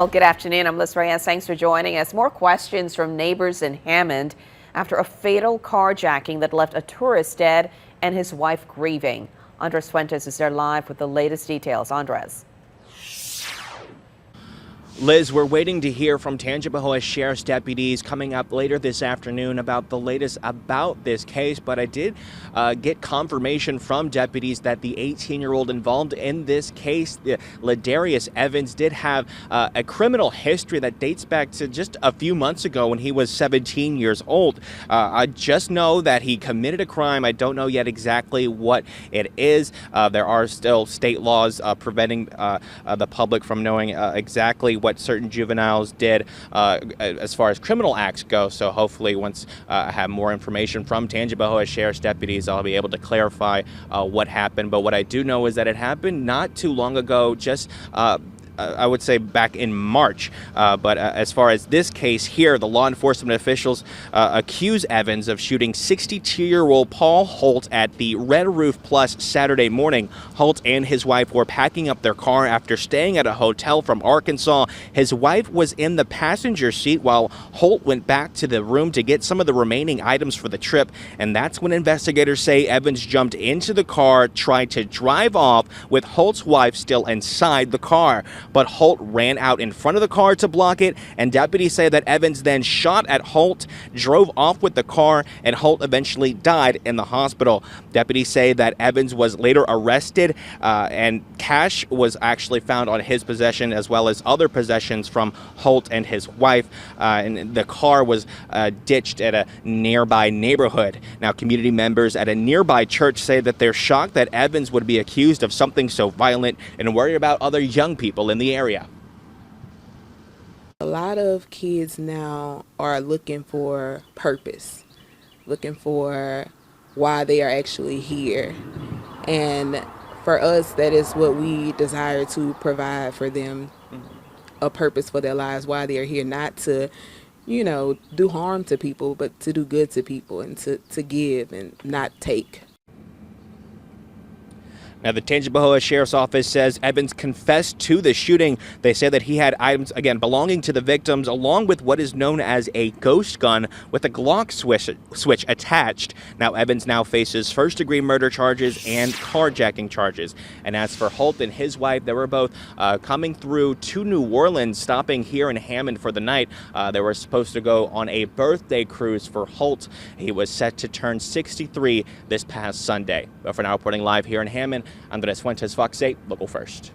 Well, good afternoon. I'm Liz Reyes. Thanks for joining us. More questions from neighbors in Hammond after a fatal carjacking that left a tourist dead and his wife grieving. Andres Fuentes is there live with the latest details. Andres. Liz, we're waiting to hear from Tangipahoa Sheriff's deputies coming up later this afternoon about the latest about this case, but I did get confirmation from deputies that the 18-year-old involved in this case, Ladarius Evans, did have a criminal history that dates back to just a few months ago when he was 17 years old. I just know that he committed a crime. I don't know yet exactly what it is. There are still state laws preventing the public from knowing exactly what certain juveniles did as far as criminal acts go. So hopefully once I have more information from Tangipahoa Sheriff's deputies, I'll be able to clarify what happened. But what I do know is that it happened not too long ago, just I would say back in March. But as far as this case here, the law enforcement officials accuse Evans of shooting 62-year-old Paul Holt at the Red Roof Plus Saturday morning. Holt and his wife were packing up their car after staying at a hotel from Arkansas. His wife was in the passenger seat while Holt went back to the room to get some of the remaining items for the trip. And that's when investigators say Evans jumped into the car, tried to drive off with Holt's wife still inside the car. But Holt ran out in front of the car to block it, and deputies say that Evans then shot at Holt, drove off with the car, and Holt eventually died in the hospital. Deputies say that Evans was later arrested, and cash was actually found on his possession as well as other possessions from Holt and his wife, and the car was ditched at a nearby neighborhood. Now, community members at a nearby church say that they're shocked that Evans would be accused of something so violent and worry about other young people in the area. A lot of kids now are looking for purpose, looking for why they are actually here. And for us, that is what we desire to provide for them, a purpose for their lives, why they are here, not to, do harm to people, but to do good to people and to give and not take. Now, the Tangipahoa Sheriff's Office says Evans confessed to the shooting. They say that he had items, again, belonging to the victims, along with what is known as a ghost gun with a Glock switch attached. Now, Evans now faces first-degree murder charges and carjacking charges. And as for Holt and his wife, they were both coming through to New Orleans, stopping here in Hammond for the night. They were supposed to go on a birthday cruise for Holt. He was set to turn 63 this past Sunday. But for now, reporting live here in Hammond, Andres Fuentes, Fox 8, Local First.